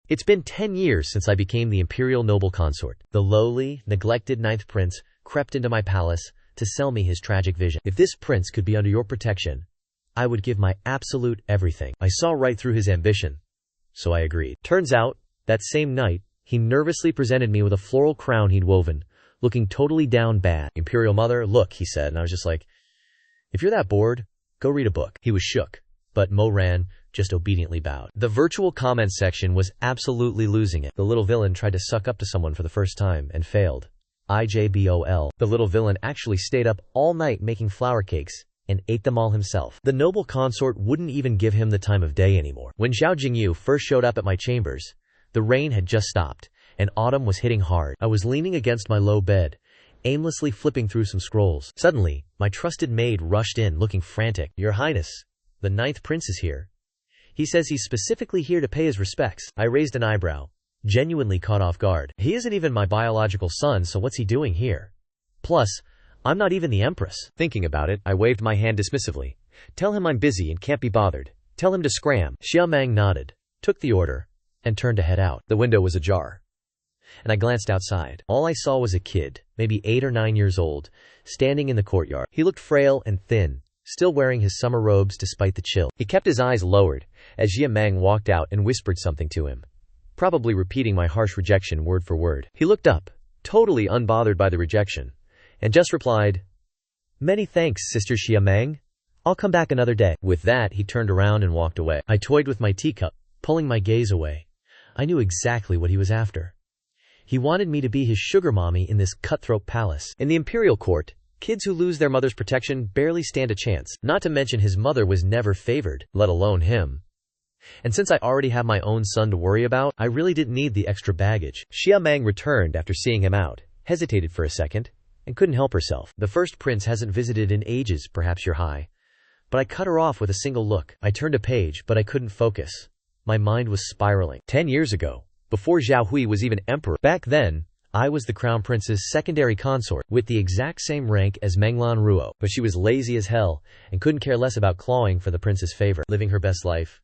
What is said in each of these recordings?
It's been 10 years since I became the Imperial Noble Consort. The lowly, neglected 9th prince crept into my palace to sell me his tragic vision. If this prince could be under your protection, I would give my absolute everything. I saw right through his ambition, so I agreed. Turns out, that same night, he nervously presented me with a floral crown he'd woven, looking totally down bad. Imperial mother, look, he said, and I was just like, if you're that bored, go read a book. He was shook, but Moran just obediently bowed. The virtual comments section was absolutely losing it. The little villain tried to suck up to someone for the first time and failed. IJBOL. The little villain actually stayed up all night making flower cakes and ate them all himself. The noble consort wouldn't even give him the time of day anymore. When Zhao Jingyu first showed up at my chambers, the rain had just stopped, and autumn was hitting hard. I was leaning against my low bed, aimlessly flipping through some scrolls. Suddenly, my trusted maid rushed in, looking frantic. Your Highness, the 9th prince is here. He says he's specifically here to pay his respects. I raised an eyebrow, genuinely caught off guard. He isn't even my biological son, so what's he doing here? Plus, I'm not even the Empress. Thinking about it, I waved my hand dismissively. Tell him I'm busy and can't be bothered. Tell him to scram. Xia Meng nodded, took the order, and turned to head out. The window was ajar, and I glanced outside. All I saw was a kid, maybe 8 or 9 years old, standing in the courtyard. He looked frail and thin, still wearing his summer robes despite the chill. He kept his eyes lowered as Xia Meng walked out and whispered something to him, probably repeating my harsh rejection word for word. He looked up, totally unbothered by the rejection, and just replied, "Many thanks, Sister Xia Meng. I'll come back another day." With that, he turned around and walked away. I toyed with my teacup, pulling my gaze away. I knew exactly what he was after. He wanted me to be his sugar mommy in this cutthroat palace. In the imperial court, kids who lose their mother's protection barely stand a chance. Not to mention his mother was never favored, let alone him. And since I already have my own son to worry about, I really didn't need the extra baggage. Xia Meng returned after seeing him out, hesitated for a second, and couldn't help herself. The first prince hasn't visited in ages, perhaps you're high. But I cut her off with a single look. I turned a page, but I couldn't focus. My mind was spiraling. 10 years ago, before Zhao Hui was even emperor. Back then, I was the crown prince's secondary consort, with the exact same rank as Menglan Ruo. But she was lazy as hell, and couldn't care less about clawing for the prince's favor, living her best life,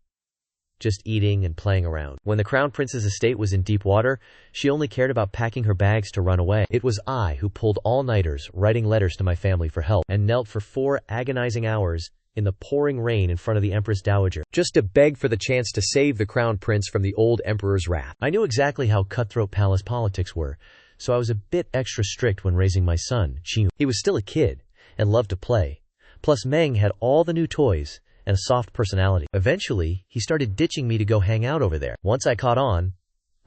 just eating and playing around. When the crown prince's estate was in deep water, she only cared about packing her bags to run away. It was I who pulled all-nighters, writing letters to my family for help, and knelt for 4 agonizing hours in the pouring rain in front of the Empress Dowager, just to beg for the chance to save the crown prince from the old emperor's wrath. I knew exactly how cutthroat palace politics were, so I was a bit extra strict when raising my son, Qiu. He was still a kid, and loved to play. Plus Meng had all the new toys, and a soft personality. Eventually, he started ditching me to go hang out over there. Once I caught on,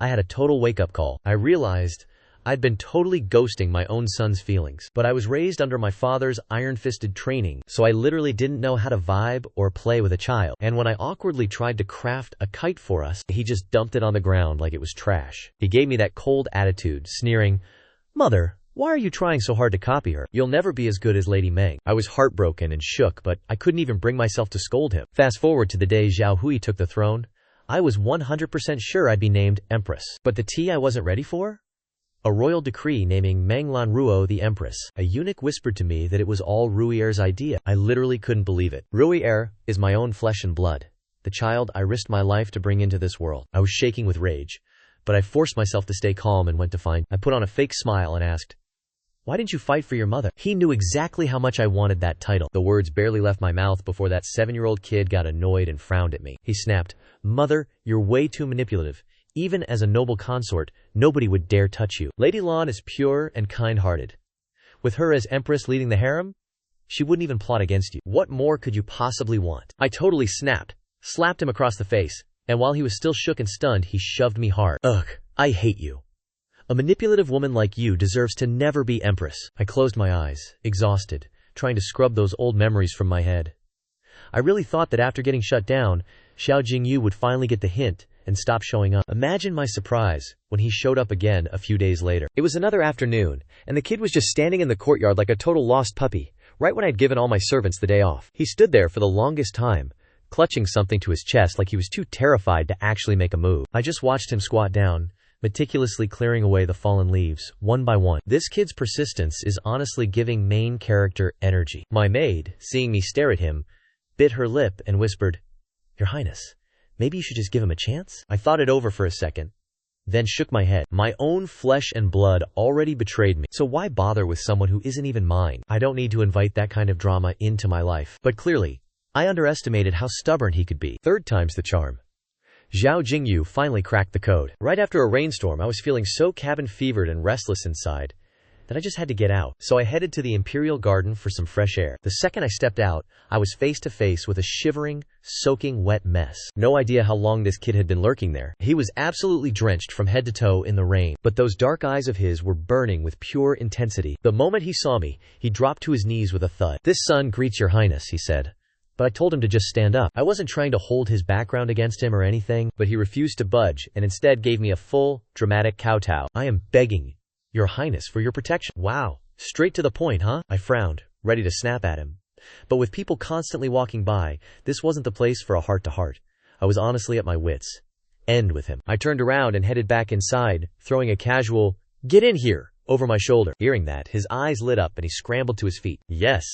I had a total wake-up call. I realized I'd been totally ghosting my own son's feelings. But I was raised under my father's iron-fisted training, so I literally didn't know how to vibe or play with a child. And when I awkwardly tried to craft a kite for us, he just dumped it on the ground like it was trash. He gave me that cold attitude, sneering, "Mother, why are you trying so hard to copy her? You'll never be as good as Lady Meng." I was heartbroken and shook, but I couldn't even bring myself to scold him. Fast forward to the day Zhao Hui took the throne. I was 100% sure I'd be named Empress. But the tea I wasn't ready for? A royal decree naming Menglan Ruo the Empress. A eunuch whispered to me that it was all Rui'er's idea. I literally couldn't believe it. Rui'er is my own flesh and blood, the child I risked my life to bring into this world. I was shaking with rage, but I forced myself to stay calm and went to find. I put on a fake smile and asked, "Why didn't you fight for your mother?" He knew exactly how much I wanted that title. The words barely left my mouth before that 7-year-old kid got annoyed and frowned at me. He snapped, "Mother, you're way too manipulative. Even as a noble consort, nobody would dare touch you. Lady Lan is pure and kind-hearted. With her as empress leading the harem, she wouldn't even plot against you. What more could you possibly want?" I totally snapped, slapped him across the face, and while he was still shook and stunned, he shoved me hard. "Ugh, I hate you. A manipulative woman like you deserves to never be empress." I closed my eyes, exhausted, trying to scrub those old memories from my head. I really thought that after getting shut down, Zhao Jingyu would finally get the hint and stop showing up. Imagine my surprise when he showed up again a few days later. It was another afternoon, and the kid was just standing in the courtyard like a total lost puppy, right when I'd given all my servants the day off. He stood there for the longest time, clutching something to his chest like he was too terrified to actually make a move. I just watched him squat down, meticulously clearing away the fallen leaves, one by one. This kid's persistence is honestly giving main character energy. My maid, seeing me stare at him, bit her lip and whispered, "Your Highness, Maybe you should just give him a chance? I thought it over for a second, then shook my head. My own flesh and blood already betrayed me, so why bother with someone who isn't even mine? I don't need to invite that kind of drama into my life. But clearly, I underestimated how stubborn he could be. Third time's the charm. Zhao Jingyu finally cracked the code. Right after a rainstorm, I was feeling so cabin-fevered and restless inside that I just had to get out. So I headed to the Imperial Garden for some fresh air. The second I stepped out, I was face to face with a shivering, soaking wet mess. No idea how long this kid had been lurking there. He was absolutely drenched from head to toe in the rain, but those dark eyes of his were burning with pure intensity. The moment he saw me, he dropped to his knees with a thud. "This son greets your highness," he said. But I told him to just stand up. I wasn't trying to hold his background against him or anything, but he refused to budge and instead gave me a full, dramatic kowtow. "I am begging your highness for your protection." Wow, straight to the point, huh? I frowned, ready to snap at him. But with people constantly walking by, this wasn't the place for a heart-to-heart. I was honestly at my wits' end with him. I turned around and headed back inside, throwing a casual, "Get in here," over my shoulder. Hearing that, his eyes lit up and he scrambled to his feet. Yes.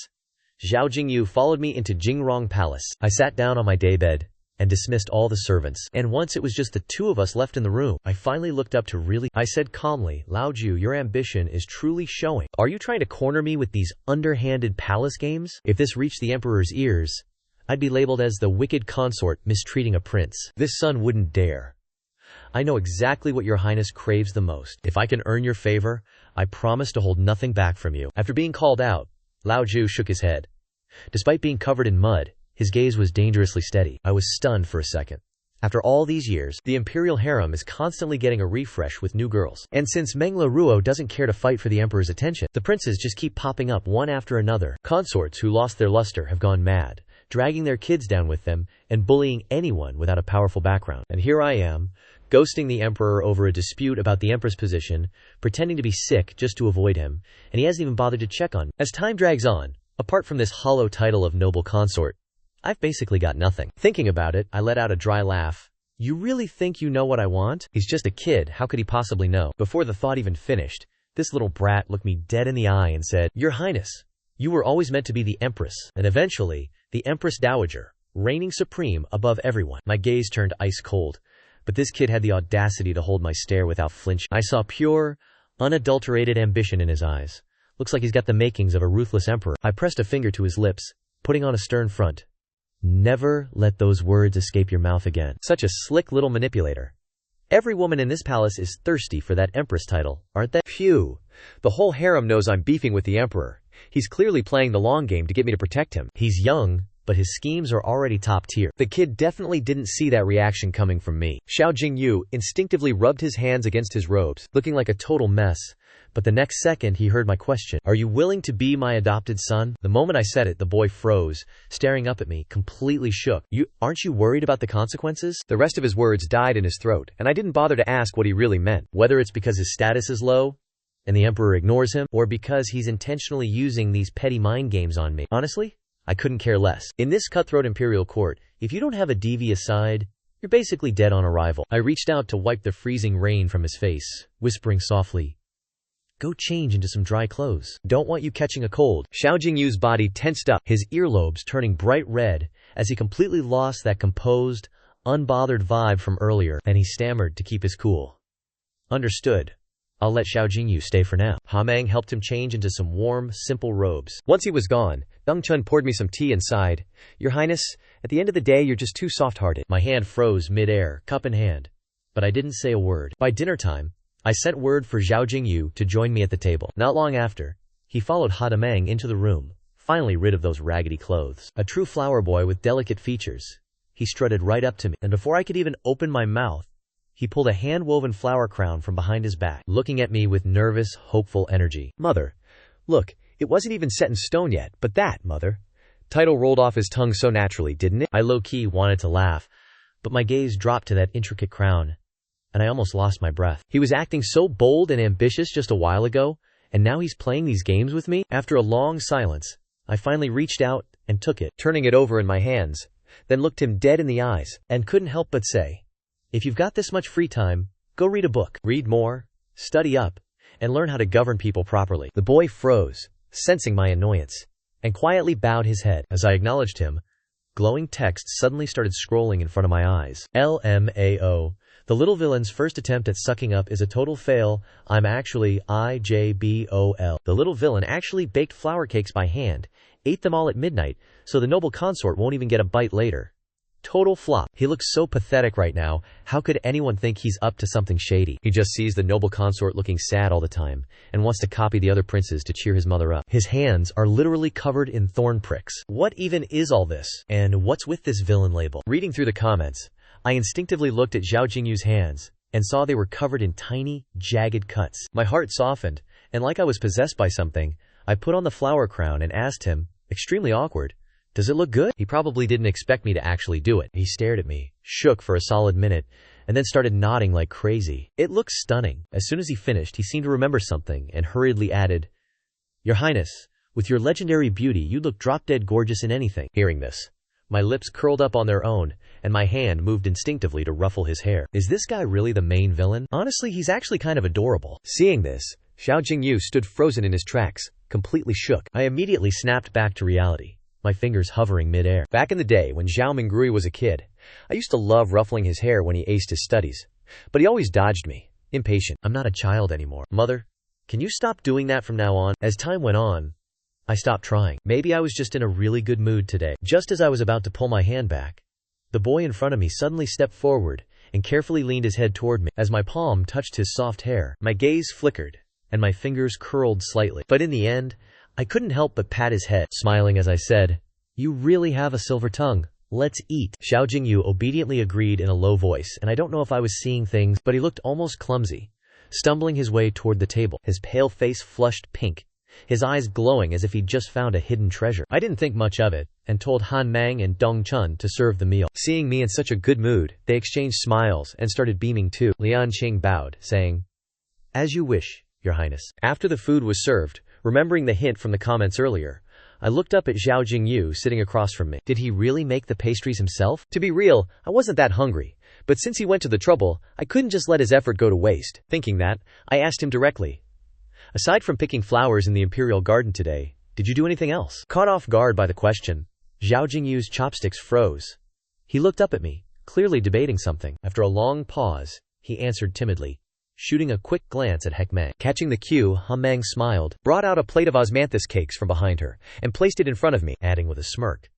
Zhao Jingyu followed me into Jingrong Palace. I sat down on my daybed and dismissed all the servants. And once it was just the two of us left in the room, I finally looked up to really. I said calmly, "Lao Ju, your ambition is truly showing. Are you trying to corner me with these underhanded palace games? If this reached the emperor's ears, I'd be labeled as the wicked consort mistreating a prince. This son wouldn't dare. I know exactly what your highness craves the most. If I can earn your favor, I promise to hold nothing back from you." After being called out, Lao Ju shook his head. Despite being covered in mud, his gaze was dangerously steady. I was stunned for a second. After all these years, the imperial harem is constantly getting a refresh with new girls. And since Mengla Ruo doesn't care to fight for the emperor's attention, the princes just keep popping up one after another. Consorts who lost their luster have gone mad, dragging their kids down with them and bullying anyone without a powerful background. And here I am, ghosting the emperor over a dispute about the empress position, pretending to be sick just to avoid him, and he hasn't even bothered to check on me. As time drags on, apart from this hollow title of noble consort, I've basically got nothing. Thinking about it, I let out a dry laugh. "You really think you know what I want? He's just a kid, how could he possibly know?" Before the thought even finished, this little brat looked me dead in the eye and said, "Your highness, you were always meant to be the empress, and eventually, the empress dowager, reigning supreme above everyone." My gaze turned ice cold, but this kid had the audacity to hold my stare without flinching. I saw pure, unadulterated ambition in his eyes. Looks like he's got the makings of a ruthless emperor. I pressed a finger to his lips, putting on a stern front. "Never let those words escape your mouth again." Such a slick little manipulator. Every woman in this palace is thirsty for that empress title, aren't they? Phew. The whole harem knows I'm beefing with the emperor. He's clearly playing the long game to get me to protect him. He's young, but his schemes are already top tier. The kid definitely didn't see that reaction coming from me. Zhao Jingyu instinctively rubbed his hands against his robes, looking like a total mess. But the next second he heard my question. "Are you willing to be my adopted son?" The moment I said it, the boy froze, staring up at me, completely shook. Aren't you worried about the consequences?" The rest of his words died in his throat, and I didn't bother to ask what he really meant. Whether it's because his status is low, and the emperor ignores him, or because he's intentionally using these petty mind games on me. Honestly, I couldn't care less. In this cutthroat imperial court, if you don't have a devious side, you're basically dead on arrival. I reached out to wipe the freezing rain from his face, whispering softly, "Go change into some dry clothes. Don't want you catching a cold." Zhao Jingyu's body tensed up, his earlobes turning bright red as he completely lost that composed, unbothered vibe from earlier, and he stammered to keep his cool. "Understood. I'll let Zhao Jingyu stay for now." Hameng helped him change into some warm, simple robes. Once he was gone, Dongchun poured me some tea and sighed, "Your Highness, at the end of the day you're just too soft-hearted." My hand froze mid-air, cup in hand. But I didn't say a word. By dinner time, I sent word for Zhao Jingyu to join me at the table. Not long after, he followed Hadameng into the room, finally rid of those raggedy clothes. A true flower boy with delicate features, he strutted right up to me, and before I could even open my mouth, he pulled a hand-woven flower crown from behind his back, looking at me with nervous, hopeful energy. "Mother, look, it wasn't even set in stone yet, but that, mother." Title rolled off his tongue so naturally, didn't it? I low-key wanted to laugh, but my gaze dropped to that intricate crown, and I almost lost my breath. He was acting so bold and ambitious just a while ago, and now he's playing these games with me? After a long silence, I finally reached out and took it, turning it over in my hands, then looked him dead in the eyes, and couldn't help but say, "If you've got this much free time, go read a book. Read more, study up, and learn how to govern people properly." The boy froze, sensing my annoyance, and quietly bowed his head. As I acknowledged him, Glowing text suddenly started scrolling in front of my eyes. LMAO. The little villain's first attempt at sucking up is a total fail. I'm actually IJBOL. The little villain actually baked flour cakes by hand, ate them all at midnight, so the noble consort won't even get a bite later. Total flop. He looks so pathetic right now. How could anyone think he's up to something shady? He just sees the noble consort looking sad all the time and wants to copy the other princes to cheer his mother up. His hands are literally covered in thorn pricks. What even is all this? And what's with this villain label? Reading through the comments, I instinctively looked at Zhao Jingyu's hands and saw they were covered in tiny, jagged cuts. My heart softened, and like I was possessed by something, I put on the flower crown and asked him, extremely awkward, "Does it look good?" He probably didn't expect me to actually do it. He stared at me, shook for a solid minute, and then started nodding like crazy. It looks stunning. As soon as he finished, he seemed to remember something and hurriedly added, "Your Highness, with your legendary beauty, you look drop-dead gorgeous in anything." Hearing this, my lips curled up on their own, and my hand moved instinctively to ruffle his hair. Is this guy really the main villain? Honestly, he's actually kind of adorable. Seeing this, Zhao Jingyu stood frozen in his tracks, completely shook. I immediately snapped back to reality, my fingers hovering mid-air. Back in the day when Zhao Mingrui was a kid, I used to love ruffling his hair when he aced his studies, but he always dodged me, impatient. I'm not a child anymore. Mother, can you stop doing that from now on? As time went on, I stopped trying. Maybe I was just in a really good mood today. Just as I was about to pull my hand back, the boy in front of me suddenly stepped forward and carefully leaned his head toward me. As my palm touched his soft hair, my gaze flickered and my fingers curled slightly. But in the end, I couldn't help but pat his head, smiling as I said, "You really have a silver tongue. Let's eat." Zhao Jingyu obediently agreed in a low voice, and I don't know if I was seeing things, but he looked almost clumsy, stumbling his way toward the table, his pale face flushed pink, his eyes glowing as if he'd just found a hidden treasure. I didn't think much of it, and told Han Mang and Dong Chun to serve the meal. Seeing me in such a good mood, they exchanged smiles and started beaming too. Lian Qing bowed, saying, "As you wish, Your Highness." After the food was served, remembering the hint from the comments earlier, I looked up at Zhao Jingyu sitting across from me. Did he really make the pastries himself? To be real, I wasn't that hungry, but since he went to the trouble, I couldn't just let his effort go to waste. Thinking that, I asked him directly, "Aside from picking flowers in the Imperial Garden today, did you do anything else?" Caught off guard by the question, Zhao Jingyu's chopsticks froze. He looked up at me, clearly debating something. After a long pause, he answered timidly, shooting a quick glance at Hekmang. Catching the cue, Hekmang smiled, brought out a plate of osmanthus cakes from behind her, and placed it in front of me, adding with a smirk,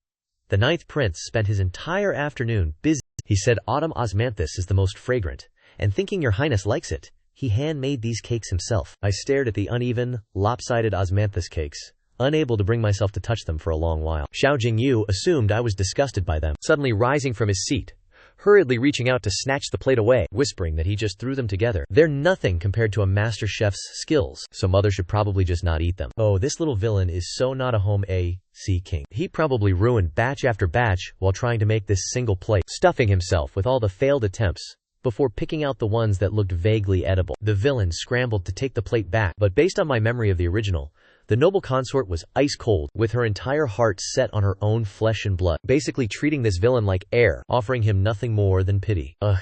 "The 9th prince spent his entire afternoon busy." He said autumn osmanthus is the most fragrant, and thinking Your Highness likes it, he handmade these cakes himself. I stared at the uneven, lopsided osmanthus cakes, unable to bring myself to touch them for a long while. Zhao Jingyu assumed I was disgusted by them, suddenly rising from his seat, hurriedly reaching out to snatch the plate away, whispering that he just threw them together. They're nothing compared to a master chef's skills, so mother should probably just not eat them. Oh, this little villain is so not a home A.C. king. He probably ruined batch after batch while trying to make this single plate, stuffing himself with all the failed attempts before picking out the ones that looked vaguely edible. The villain scrambled to take the plate back, but based on my memory of the original, the noble consort was ice cold, with her entire heart set on her own flesh and blood, basically treating this villain like heir, offering him nothing more than pity. Ugh.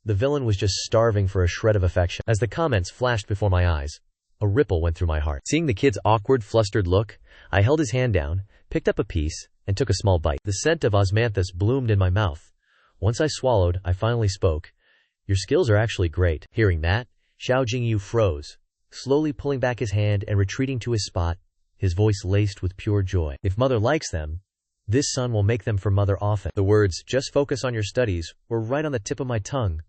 The villain was just starving for a shred of affection. As the comments flashed before my eyes, a ripple went through my heart. Seeing the kid's awkward, flustered look, I held his hand down, picked up a piece, and took a small bite. The scent of osmanthus bloomed in my mouth. Once I swallowed, I finally spoke. "Your skills are actually great." Hearing that, Zhao Jingyu froze, slowly pulling back his hand and retreating to his spot, his voice laced with pure joy. "If mother likes them, this son will make them for mother often." The words, "just focus on your studies," were right on the tip of my tongue,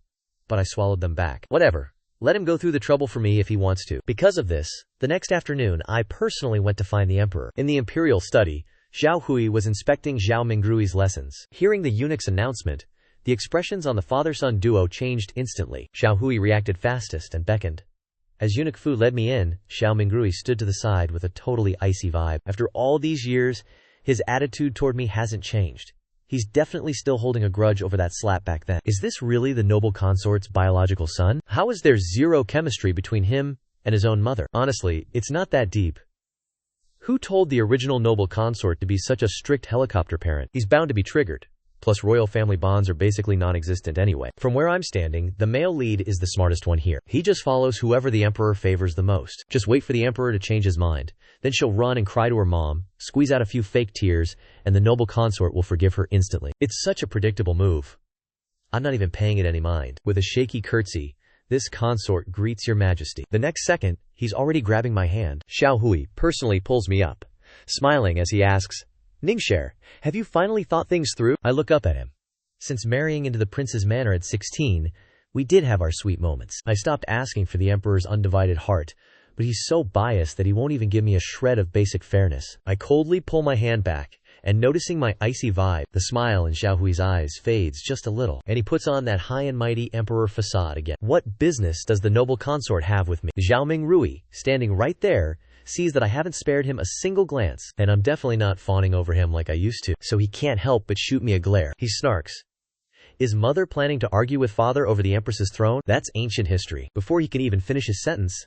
but I swallowed them back. Whatever. Let him go through the trouble for me if he wants to. Because of this, the next afternoon I personally went to find the emperor. In the imperial study, Zhao Hui was inspecting Zhao Mingrui's lessons. Hearing the eunuch's announcement, the expressions on the father-son duo changed instantly. Zhao Hui reacted fastest and beckoned. As Eunuch Fu led me in, Zhao Mingrui stood to the side with a totally icy vibe. After all these years, his attitude toward me hasn't changed. He's definitely still holding a grudge over that slap back then. Is this really the noble consort's biological son? How is there zero chemistry between him and his own mother? Honestly, it's not that deep. Who told the original noble consort to be such a strict helicopter parent? He's bound to be triggered. plus royal family bonds are basically non-existent anyway. From where I'm standing, the male lead is the smartest one here. He just follows whoever the emperor favors the most. Just wait for the emperor to change his mind. Then she'll run and cry to her mom, squeeze out a few fake tears, and the noble consort will forgive her instantly. It's such a predictable move. I'm not even paying it any mind. With a shaky curtsy, this consort greets your majesty. The next second, he's already grabbing my hand. Xiao Hui personally pulls me up, smiling as he asks, Ningxer, have you finally thought things through? I look up at him. Since marrying into the prince's manor at 16, we did have our sweet moments. I stopped asking for the emperor's undivided heart, but he's so biased that he won't even give me a shred of basic fairness. I coldly pull my hand back, and noticing my icy vibe, the smile in Xiao Hui's eyes fades just a little, and he puts on that high and mighty emperor facade again. What business does the noble consort have with me? Xiaoming Rui, standing right there, sees that I haven't spared him a single glance, and I'm definitely not fawning over him like I used to, so he can't help but shoot me a glare. He snarks. Is mother planning to argue with father over the empress's throne? That's ancient history. Before he can even finish his sentence,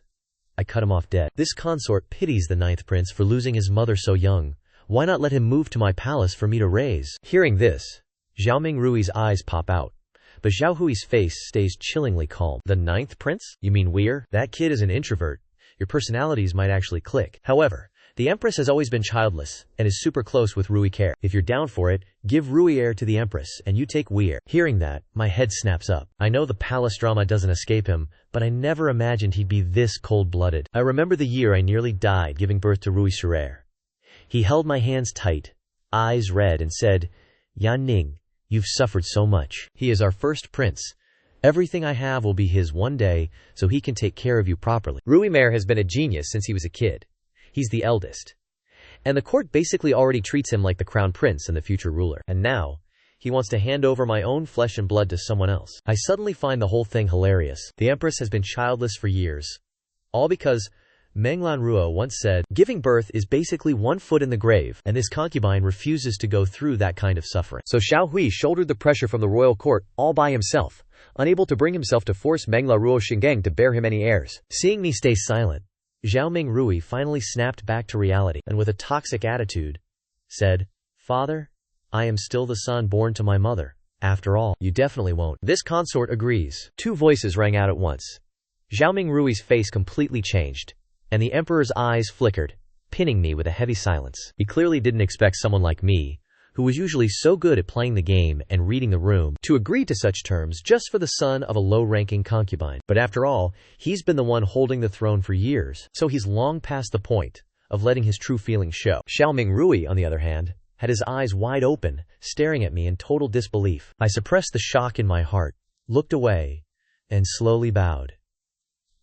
I cut him off dead. This consort pities the 9th prince for losing his mother so young. Why not let him move to my palace for me to raise? Hearing this, Xiaoming Rui's eyes pop out, but Xiao Hui's face stays chillingly calm. The 9th prince? You mean Weir? That kid is an introvert. Your personalities might actually click. However, the Empress has always been childless, and is super close with Rui Care. If you're down for it, give Rui heir to the Empress, and you take Weir. Hearing that, my head snaps up. I know the palace drama doesn't escape him, but I never imagined he'd be this cold-blooded. I remember the year I nearly died giving birth to Rui Scherer. He held my hands tight, eyes red, and said, Yan Ning, you've suffered so much. He is our first prince. Everything I have will be his one day, so he can take care of you properly. Rui Mare has been a genius since he was a kid. He's the eldest. And the court basically already treats him like the crown prince and the future ruler. And now, he wants to hand over my own flesh and blood to someone else. I suddenly find the whole thing hilarious. The Empress has been childless for years. All because Menglan Ruo once said, giving birth is basically 1 foot in the grave, and this concubine refuses to go through that kind of suffering. So Xiao Hui shouldered the pressure from the royal court all by himself, unable to bring himself to force Mengla Ruo Xingeng to bear him any heirs. Seeing me stay silent, Xiaoming Rui finally snapped back to reality, and with a toxic attitude, said, Father, I am still the son born to my mother. After all, you definitely won't. This consort agrees. 2 voices rang out at once. Xiaoming Rui's face completely changed, and the emperor's eyes flickered, pinning me with a heavy silence. He clearly didn't expect someone like me, who was usually so good at playing the game and reading the room, to agree to such terms just for the son of a low-ranking concubine. But after all, he's been the one holding the throne for years, so he's long past the point of letting his true feelings show. Xiaoming Rui, on the other hand, had his eyes wide open, staring at me in total disbelief. I suppressed the shock in my heart, looked away, and slowly bowed.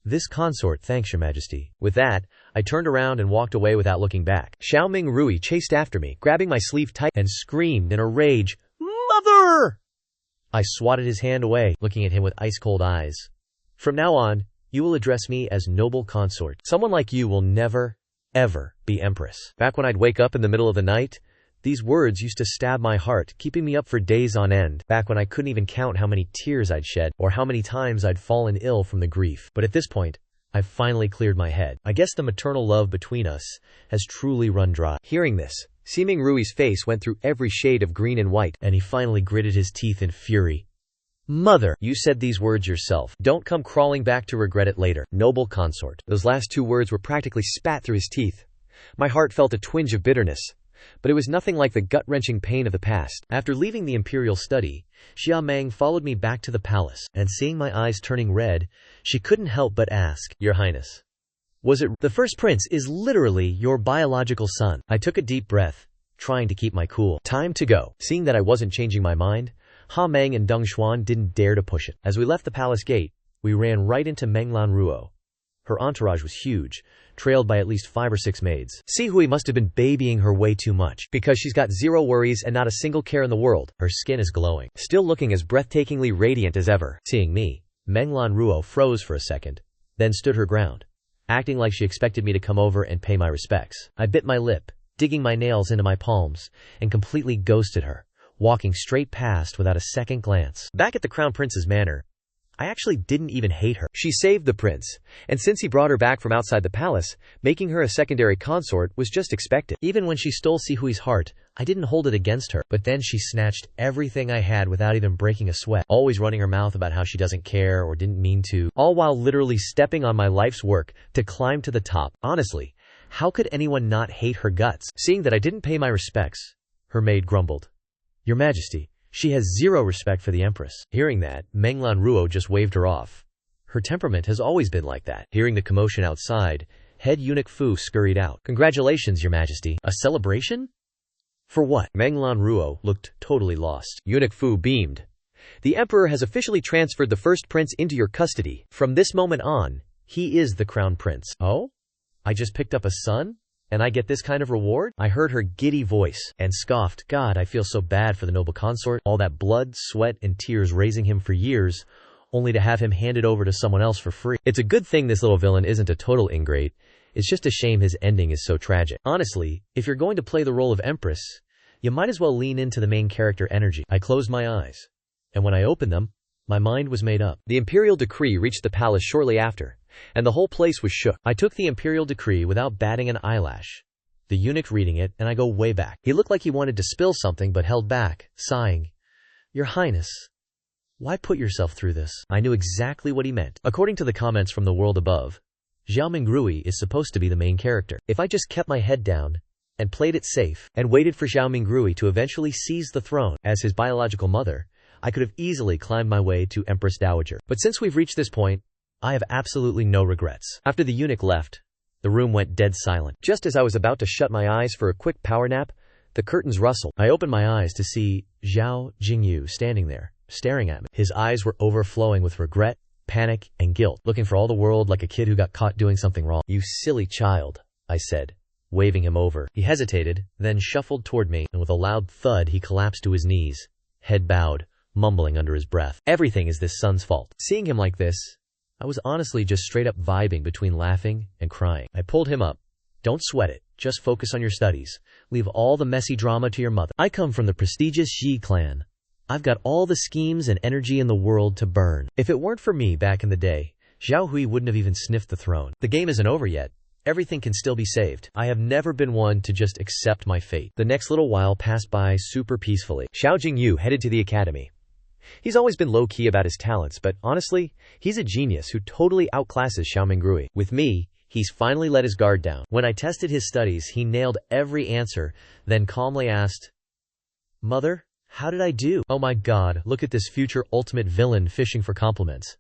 This consort thanks your majesty. With that, I turned around and walked away without looking back. Xiaoming Rui chased after me, grabbing my sleeve tight, and screamed in a rage, Mother! I swatted his hand away, looking at him with ice-cold eyes. From now on, you will address me as noble consort. Someone like you will never, ever be empress. Back when I'd wake up in the middle of the night, these words used to stab my heart, keeping me up for days on end, back when I couldn't even count how many tears I'd shed, or how many times I'd fallen ill from the grief. But at this point, I've finally cleared my head. I guess the maternal love between us has truly run dry. Hearing this, Xiaoming Rui's face went through every shade of green and white, and he finally gritted his teeth in fury. Mother, you said these words yourself. Don't come crawling back to regret it later. Noble consort. Those last 2 words were practically spat through his teeth. My heart felt a twinge of bitterness, but it was nothing like the gut-wrenching pain of the past. After leaving the imperial study, Xia Meng followed me back to the palace, and seeing my eyes turning red, she couldn't help but ask, Your Highness, was it? The first prince is literally your biological son. I took a deep breath, trying to keep my cool. Time to go. Seeing that I wasn't changing my mind, Ha Meng and Deng Xuan didn't dare to push it. As we left the palace gate, we ran right into Menglan Ruo. Her entourage was huge, trailed by at least 5 or 6 maids. Si Hui must have been babying her way too much, because she's got 0 worries and not a single care in the world. Her skin is glowing, still looking as breathtakingly radiant as ever. Seeing me, Menglan Ruo froze for a second, then stood her ground, acting like she expected me to come over and pay my respects. I bit my lip, digging my nails into my palms, and completely ghosted her, walking straight past without a second glance. Back at the Crown Prince's manor, I actually didn't even hate her. She saved the prince, and since he brought her back from outside the palace, making her a secondary consort was just expected. Even when she stole Sihui's heart, I didn't hold it against her. But then she snatched everything I had without even breaking a sweat, always running her mouth about how she doesn't care or didn't mean to, all while literally stepping on my life's work to climb to the top. Honestly, how could anyone not hate her guts? Seeing that I didn't pay my respects, her maid grumbled. Your Majesty, she has zero respect for the Empress. Hearing that, Menglan Ruo just waved her off. Her temperament has always been like that. Hearing the commotion outside, head eunuch Fu scurried out. Congratulations, Your Majesty. A celebration? For what? Menglan Ruo looked totally lost. Eunuch Fu beamed. The Emperor has officially transferred the first prince into your custody. From this moment on, he is the crown prince. Oh? I just picked up a son? And I get this kind of reward? I heard her giddy voice and scoffed. God, I feel so bad for the noble consort. All that blood, sweat, and tears raising him for years, only to have him handed over to someone else for free. It's a good thing this little villain isn't a total ingrate. It's just a shame his ending is so tragic. Honestly, if you're going to play the role of Empress, you might as well lean into the main character energy. I closed my eyes, and when I opened them, my mind was made up. The imperial decree reached the palace shortly after, and the whole place was shook. I took the imperial decree without batting an eyelash. The eunuch reading it, and I go way back. He looked like he wanted to spill something but held back, sighing. Your Highness, why put yourself through this? I knew exactly what he meant. According to the comments from the world above, Xiao Mingrui is supposed to be the main character. If I just kept my head down and played it safe and waited for Xiao Mingrui to eventually seize the throne as his biological mother, I could have easily climbed my way to Empress Dowager. But since we've reached this point, I have absolutely no regrets. After the eunuch left, the room went dead silent. Just as I was about to shut my eyes for a quick power nap, the curtains rustled. I opened my eyes to see Zhao Jingyu standing there, staring at me. His eyes were overflowing with regret, panic, and guilt, looking for all the world like a kid who got caught doing something wrong. You silly child, I said, waving him over. He hesitated, then shuffled toward me, and with a loud thud he collapsed to his knees, head bowed, mumbling under his breath. Everything is this son's fault. Seeing him like this, I was honestly just straight up vibing between laughing and crying. I pulled him up. Don't sweat it. Just focus on your studies. Leave all the messy drama to your mother. I come from the prestigious Xi clan. I've got all the schemes and energy in the world to burn. If it weren't for me back in the day, Zhao Hui wouldn't have even sniffed the throne. The game isn't over yet. Everything can still be saved. I have never been one to just accept my fate. The next little while passed by super peacefully. Xiao Jingyu headed to the academy. He's always been low-key about his talents, but honestly, he's a genius who totally outclasses Xiao Mingrui. With me, he's finally let his guard down. When I tested his studies, he nailed every answer, then calmly asked, Mother, how did I do? Oh my god, look at this future ultimate villain fishing for compliments.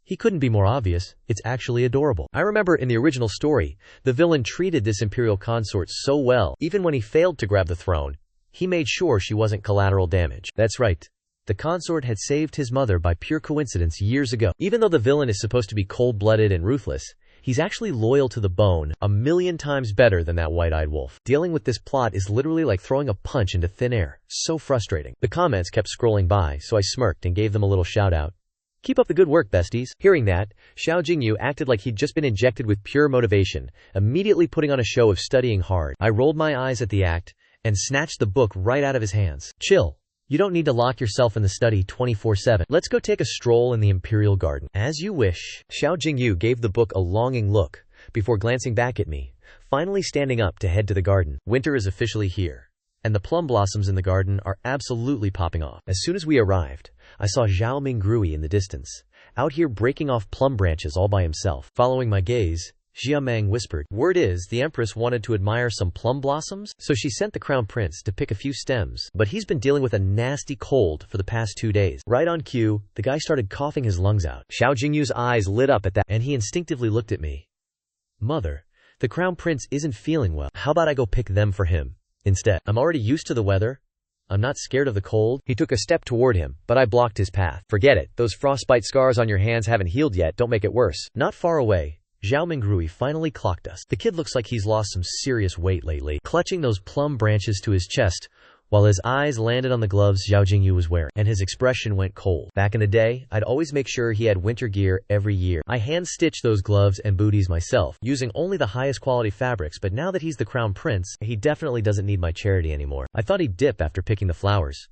He couldn't be more obvious. It's actually adorable. I remember in the original story, the villain treated this imperial consort so well. Even when he failed to grab the throne, he made sure she wasn't collateral damage. That's right. The consort had saved his mother by pure coincidence years ago. Even though the villain is supposed to be cold-blooded and ruthless, he's actually loyal to the bone, 1,000,000 times better than that white-eyed wolf. Dealing with this plot is literally like throwing a punch into thin air. So frustrating. The comments kept scrolling by, so I smirked and gave them a little shout-out. Keep up the good work, besties. Hearing that, Xiao Jingyu acted like he'd just been injected with pure motivation, immediately putting on a show of studying hard. I rolled my eyes at the act and snatched the book right out of his hands. Chill. You don't need to lock yourself in the study 24/7. Let's go take a stroll in the Imperial Garden. As you wish. Xiao Jingyu gave the book a longing look, before glancing back at me, finally standing up to head to the garden. Winter is officially here, and the plum blossoms in the garden are absolutely popping off. As soon as we arrived, I saw Xiao Mingrui in the distance, out here breaking off plum branches all by himself. Following my gaze, Xia Meng whispered, Word is, the Empress wanted to admire some plum blossoms, so she sent the crown prince to pick a few stems, but he's been dealing with a nasty cold for the past 2 days. Right on cue, the guy started coughing his lungs out. Xiao Jingyu's eyes lit up at that, and he instinctively looked at me. Mother, the crown prince isn't feeling well. How about I go pick them for him instead? I'm already used to the weather. I'm not scared of the cold. He took a step toward him, but I blocked his path. Forget it. Those frostbite scars on your hands haven't healed yet. Don't make it worse. Not far away, Xiao Mingrui finally clocked us. The kid looks like he's lost some serious weight lately, clutching those plum branches to his chest, while his eyes landed on the gloves Xiao Jingyu was wearing, and his expression went cold. Back in the day, I'd always make sure he had winter gear every year. I hand-stitched those gloves and booties myself, using only the highest quality fabrics, but now that he's the crown prince, he definitely doesn't need my charity anymore. I thought he'd dip after picking the flowers,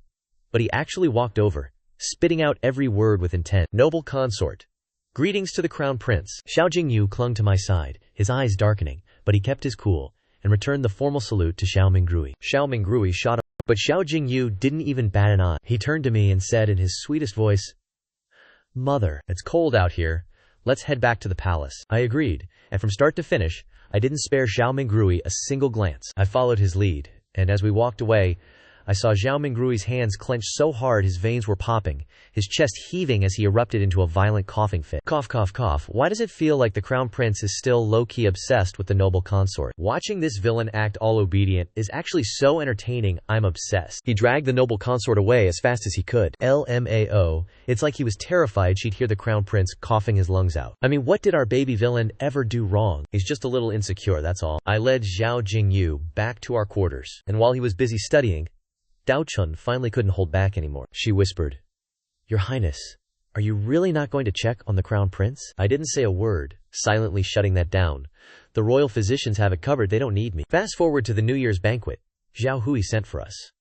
but he actually walked over, spitting out every word with intent. Noble consort. Greetings to the crown prince. Xiao Jingyu clung to my side, his eyes darkening, but he kept his cool, and returned the formal salute to Xiao Mingrui. Xiao Mingrui shot up, but Xiao Jingyu didn't even bat an eye. He turned to me and said in his sweetest voice, "Mother, it's cold out here. Let's head back to the palace." I agreed, and from start to finish, I didn't spare Xiao Mingrui a single glance. I followed his lead, and as we walked away, I saw Xiao Mingrui's hands clench so hard his veins were popping, his chest heaving as he erupted into a violent coughing fit. Cough, cough, cough. Why does it feel like the crown prince is still low-key obsessed with the noble consort? Watching this villain act all obedient is actually so entertaining, I'm obsessed. He dragged the noble consort away as fast as he could. LMAO. It's like he was terrified she'd hear the crown prince coughing his lungs out. I mean, what did our baby villain ever do wrong? He's just a little insecure, that's all. I led Xiao Jingyu back to our quarters, and while he was busy studying, Dao Chun finally couldn't hold back anymore. She whispered, "Your Highness, are you really not going to check on the crown prince?" I didn't say a word, silently shutting that down. The royal physicians have it covered, they don't need me. Fast forward to the New Year's banquet. Zhao Hui sent for us.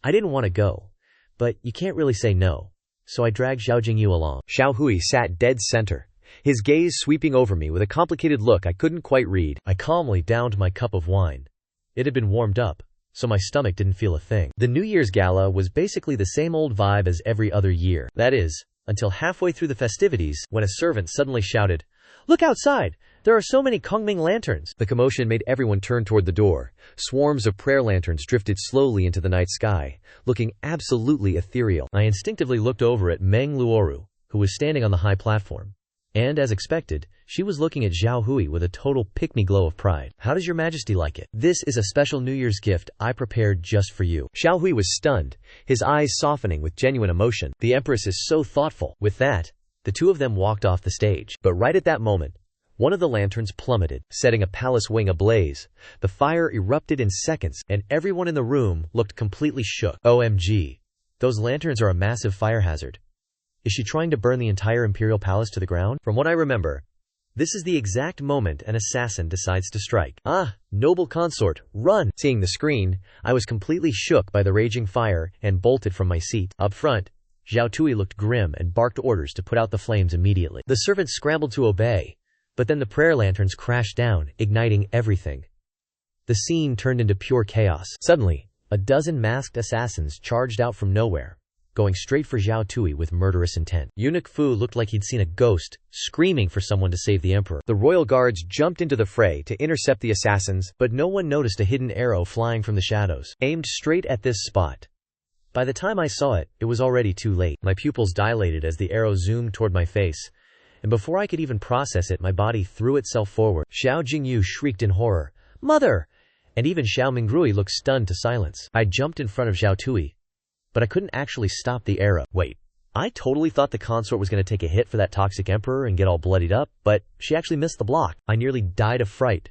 I didn't want to go, but you can't really say no, so I dragged Xiao Jingyu along. Xiao Hui sat dead center, his gaze sweeping over me with a complicated look I couldn't quite read. I calmly downed my cup of wine. It had been warmed up, so my stomach didn't feel a thing. The New Year's gala was basically the same old vibe as every other year. That is, until halfway through the festivities, when a servant suddenly shouted, "Look outside! There are so many Kongming lanterns!" The commotion made everyone turn toward the door. Swarms of prayer lanterns drifted slowly into the night sky, looking absolutely ethereal. I instinctively looked over at Meng Luoru, who was standing on the high platform. And, as expected, she was looking at Zhao Hui with a total pick-me-glow of pride. "How does your majesty like it? This is a special New Year's gift I prepared just for you." Xiao Hui was stunned, his eyes softening with genuine emotion. The Empress is so thoughtful. With that, the two of them walked off the stage. But right at that moment, one of the lanterns plummeted, setting a palace wing ablaze. The fire erupted in seconds, and everyone in the room looked completely shook. OMG. Those lanterns are a massive fire hazard. Is she trying to burn the entire imperial palace to the ground? From what I remember, this is the exact moment an assassin decides to strike. "Ah, noble consort, run!" Seeing the screen, I was completely shook by the raging fire and bolted from my seat. Up front, Zhao Tui looked grim and barked orders to put out the flames immediately. The servants scrambled to obey, but then the prayer lanterns crashed down, igniting everything. The scene turned into pure chaos. Suddenly, a dozen masked assassins charged out from nowhere, going straight for Zhao Tui with murderous intent. Eunuch Fu looked like he'd seen a ghost, screaming for someone to save the emperor. The royal guards jumped into the fray to intercept the assassins, but no one noticed a hidden arrow flying from the shadows, aimed straight at this spot. By the time I saw it, it was already too late. My pupils dilated as the arrow zoomed toward my face, and before I could even process it, my body threw itself forward. Xiao Jingyu shrieked in horror, "Mother!" And even Xiao Mingrui looked stunned to silence. I jumped in front of Zhao Tui, but I couldn't actually stop the arrow. Wait, I totally thought the consort was going to take a hit for that toxic emperor and get all bloodied up, but she actually missed the block. I nearly died of fright.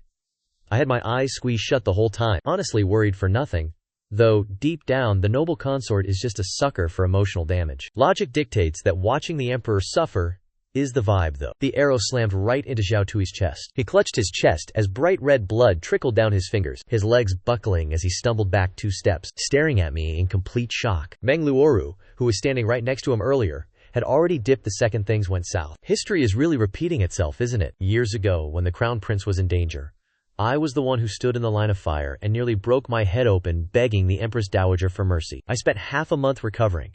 I had my eyes squeezed shut the whole time, honestly worried for nothing, though deep down the noble consort is just a sucker for emotional damage. Logic dictates that watching the emperor suffer is the vibe, though. The arrow slammed right into Zhao Tui's chest. He clutched his chest as bright red blood trickled down his fingers, his legs buckling as he stumbled back 2 steps, staring at me in complete shock. Meng Luoru, who was standing right next to him earlier, had already dipped the second things went south. History is really repeating itself, isn't it? Years ago, when the crown prince was in danger, I was the one who stood in the line of fire and nearly broke my head open begging the Empress Dowager for mercy. I spent half a month recovering,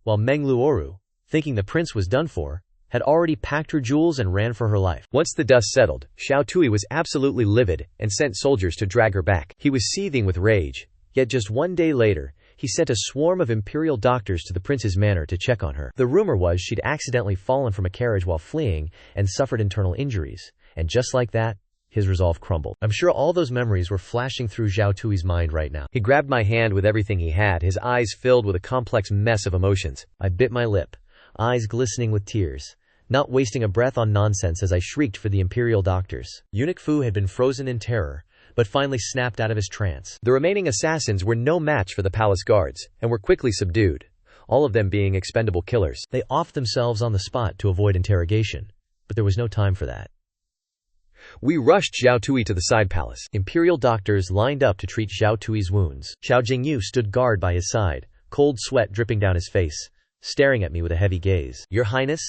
while Meng Luoru, thinking the prince was done for, had already packed her jewels and ran for her life. Once the dust settled, Xiao Tui was absolutely livid and sent soldiers to drag her back. He was seething with rage, yet just 1 day later, he sent a swarm of imperial doctors to the prince's manor to check on her. The rumor was she'd accidentally fallen from a carriage while fleeing and suffered internal injuries, and just like that, his resolve crumbled. I'm sure all those memories were flashing through Zhao Tui's mind right now. He grabbed my hand with everything he had, his eyes filled with a complex mess of emotions. I bit my lip, eyes glistening with tears, not wasting a breath on nonsense as I shrieked for the imperial doctors. Eunuch Fu had been frozen in terror, but finally snapped out of his trance. The remaining assassins were no match for the palace guards, and were quickly subdued, all of them being expendable killers. They offed themselves on the spot to avoid interrogation, but there was no time for that. We rushed Zhao Tui to the side palace. Imperial doctors lined up to treat Zhao Tui's wounds. Xiao Jingyu stood guard by his side, cold sweat dripping down his face, staring at me with a heavy gaze. "Your Highness?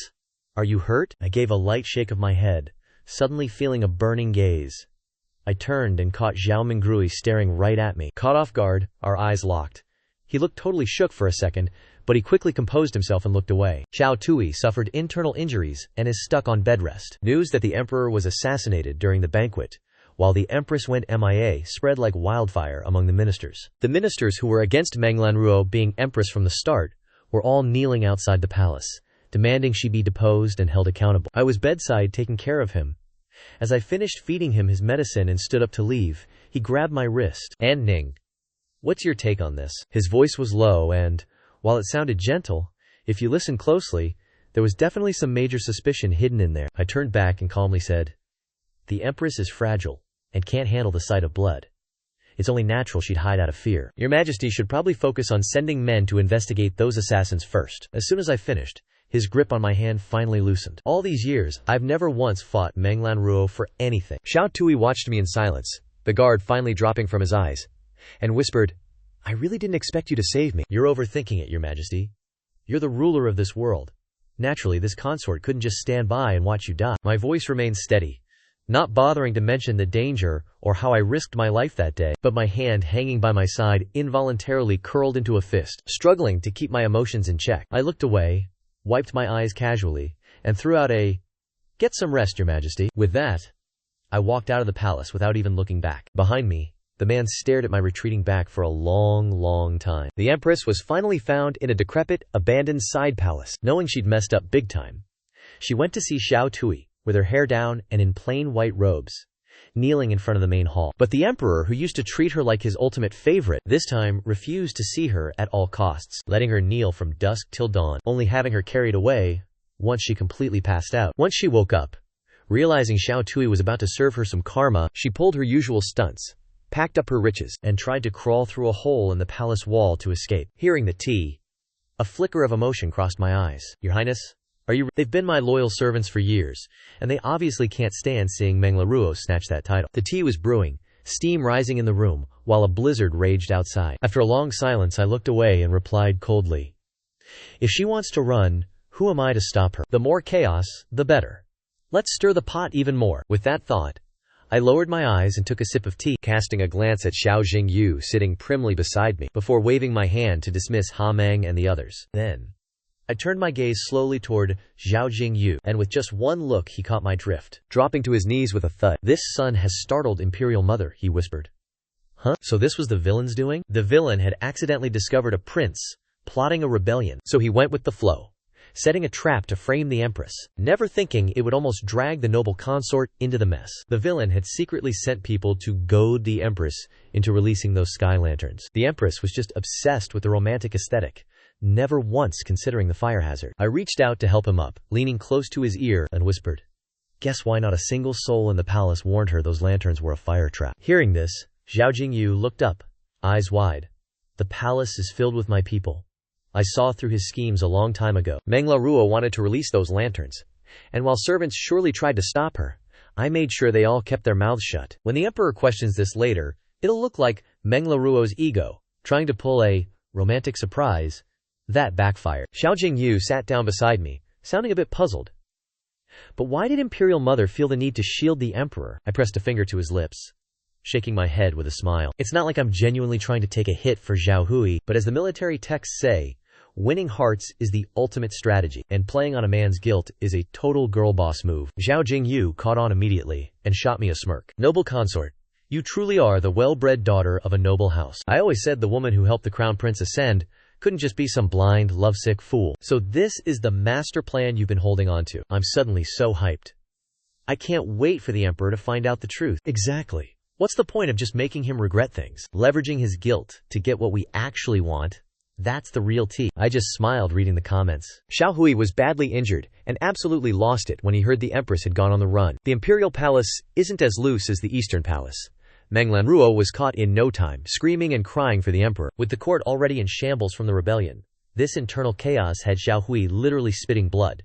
Are you hurt?" I gave a light shake of my head, suddenly feeling a burning gaze. I turned and caught Zhao Mingrui staring right at me. Caught off guard, our eyes locked. He looked totally shook for a second, but he quickly composed himself and looked away. Xiao Tui suffered internal injuries and is stuck on bed rest. News that the emperor was assassinated during the banquet, while the Empress went MIA, spread like wildfire among the ministers. The ministers who were against Meng Lanruo being Empress from the start were all kneeling outside the palace, demanding she be deposed and held accountable. I was bedside taking care of him. As I finished feeding him his medicine and stood up to leave, he grabbed my wrist. "And Ning, what's your take on this?" His voice was low and, while it sounded gentle, if you listen closely, there was definitely some major suspicion hidden in there. I turned back and calmly said, "The Empress is fragile and can't handle the sight of blood. It's only natural she'd hide out of fear. Your Majesty should probably focus on sending men to investigate those assassins first." As soon as I finished, his grip on my hand finally loosened. All these years, I've never once fought Meng Lanruo for anything. Xiao Tui watched me in silence, the guard finally dropping from his eyes, and whispered, "I really didn't expect you to save me." "You're overthinking it, Your Majesty. You're the ruler of this world. Naturally, this consort couldn't just stand by and watch you die." My voice remained steady, not bothering to mention the danger or how I risked my life that day, but my hand hanging by my side involuntarily curled into a fist, struggling to keep my emotions in check. I looked away, wiped my eyes casually, and threw out a, "Get some rest, Your Majesty." With that, I walked out of the palace without even looking back. Behind me, the man stared at my retreating back for a long time. The Empress was finally found in a decrepit, abandoned side palace. Knowing she'd messed up big time, she went to see Xiao Tui, with her hair down and in plain white robes, kneeling in front of the main hall. But the emperor, who used to treat her like his ultimate favorite, this time refused to see her at all costs, letting her kneel from dusk till dawn, only having her carried away once she completely passed out. Once she woke up, realizing Xiao Tui was about to serve her some karma, she pulled her usual stunts, packed up her riches, and tried to crawl through a hole in the palace wall to escape. Hearing the tea, a flicker of emotion crossed my eyes. "Your Highness? They've been my loyal servants for years, and they obviously can't stand seeing Meng Lanruo snatch that title." The tea was brewing, steam rising in the room, while a blizzard raged outside. After a long silence, I looked away and replied coldly, "If she wants to run, who am I to stop her? The more chaos, the better. Let's stir the pot even more." With that thought, I lowered my eyes and took a sip of tea, casting a glance at Xiao Jingyu sitting primly beside me, before waving my hand to dismiss Ha Meng and the others. Then I turned my gaze slowly toward Zhao Jingyu, and with just one look he caught my drift. Dropping to his knees with a thud, "This son has startled Imperial Mother," he whispered. "Huh? So this was the villain's doing?" The villain had accidentally discovered a prince plotting a rebellion, so he went with the flow, setting a trap to frame the Empress, never thinking it would almost drag the noble consort into the mess. The villain had secretly sent people to goad the Empress into releasing those sky lanterns. The Empress was just obsessed with the romantic aesthetic, never once considering the fire hazard. I reached out to help him up, leaning close to his ear, and whispered, "Guess why not a single soul in the palace warned her those lanterns were a fire trap?" Hearing this, Zhao Jingyu looked up, eyes wide. "The palace is filled with my people. I saw through his schemes a long time ago. Meng Lanruo wanted to release those lanterns, and while servants surely tried to stop her, I made sure they all kept their mouths shut. When the emperor questions this later, it'll look like Meng Lanruo's ego, trying to pull a romantic surprise. That backfired." Xiao Jingyu sat down beside me, sounding a bit puzzled. "But why did Imperial Mother feel the need to shield the emperor?" I pressed a finger to his lips, shaking my head with a smile. "It's not like I'm genuinely trying to take a hit for Zhao Hui, but as the military texts say, winning hearts is the ultimate strategy, and playing on a man's guilt is a total girl boss move." Zhao Jingyu caught on immediately, and shot me a smirk. "Noble consort, you truly are the well-bred daughter of a noble house. I always said the woman who helped the crown prince ascend couldn't just be some blind, lovesick fool. So this is the master plan you've been holding on to." I'm suddenly so hyped. I can't wait for the emperor to find out the truth. Exactly. What's the point of just making him regret things? Leveraging his guilt to get what we actually want? That's the real tea. I just smiled reading the comments. Xiao Hui was badly injured and absolutely lost it when he heard the Empress had gone on the run. The Imperial Palace isn't as loose as the Eastern Palace. Meng Lanruo was caught in no time, screaming and crying for the emperor, with the court already in shambles from the rebellion. This internal chaos had Xiao Hui literally spitting blood.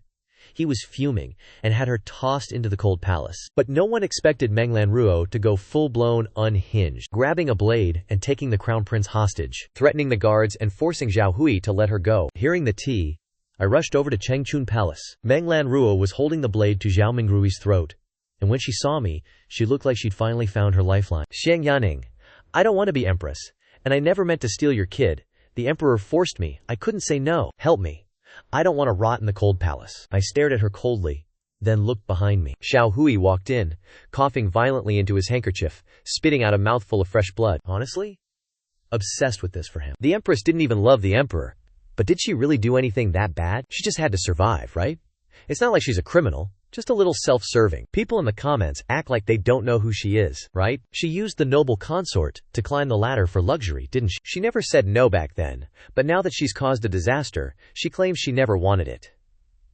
He was fuming and had her tossed into the cold palace. But no one expected Meng Lanruo to go full-blown unhinged, grabbing a blade and taking the crown prince hostage, threatening the guards and forcing Xiao Hui to let her go. Hearing the tea, I rushed over to Chengchun Palace. Meng Lanruo was holding the blade to Zhao Mingrui's throat, and when she saw me, she looked like she'd finally found her lifeline. Xiang Yaning, I don't want to be Empress, and I never meant to steal your kid. The Emperor forced me. I couldn't say no. Help me. I don't want to rot in the cold palace. I stared at her coldly, then looked behind me. Xiao Hui walked in, coughing violently into his handkerchief, spitting out a mouthful of fresh blood. Honestly? Obsessed with this for him. The Empress didn't even love the Emperor. But did she really do anything that bad? She just had to survive, right? It's not like she's a criminal, just a little self-serving. People in the comments act like they don't know who she is, right? She used the noble consort to climb the ladder for luxury, didn't she? She never said no back then, but now that she's caused a disaster, she claims she never wanted it.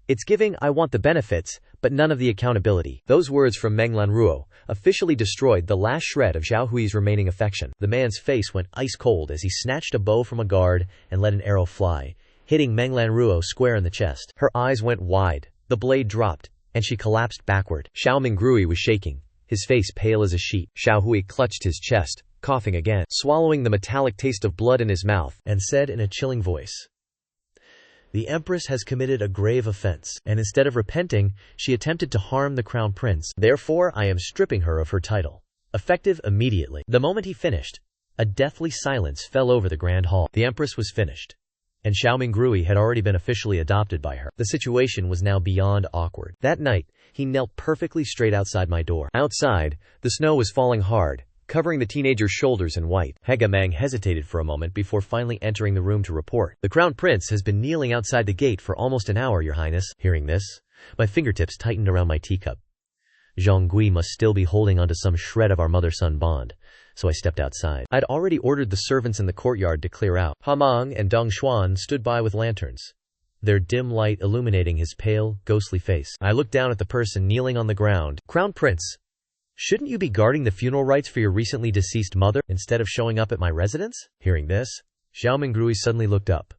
It's giving, I want the benefits, but none of the accountability. Those words from Meng Lanruo officially destroyed the last shred of Zhao Hui's remaining affection. The man's face went ice cold as he snatched a bow from a guard and let an arrow fly, hitting Meng Lanruo square in the chest. Her eyes went wide, the blade dropped, and she collapsed backward. Zhao Mingrui was shaking, his face pale as a sheet. Zhao Hui clutched his chest, coughing again, swallowing the metallic taste of blood in his mouth, and said in a chilling voice, "The Empress has committed a grave offense, and instead of repenting, she attempted to harm the crown prince. Therefore, I am stripping her of her title. Effective immediately." The moment he finished, a deathly silence fell over the grand hall. The Empress was finished, and Zhao Mingrui had already been officially adopted by her. The situation was now beyond awkward. That night, he knelt perfectly straight outside my door. Outside, the snow was falling hard, covering the teenager's shoulders in white. Hegemang hesitated for a moment before finally entering the room to report. "The Crown Prince has been kneeling outside the gate for almost an hour, Your Highness." Hearing this, my fingertips tightened around my teacup. Zhang Gui must still be holding onto some shred of our mother-son bond, so I stepped outside. I'd already ordered the servants in the courtyard to clear out. Hamang and Dong Xuan stood by with lanterns, their dim light illuminating his pale, ghostly face. I looked down at the person kneeling on the ground. "Crown Prince, shouldn't you be guarding the funeral rites for your recently deceased mother instead of showing up at my residence?" Hearing this, Zhao Mingrui suddenly looked up.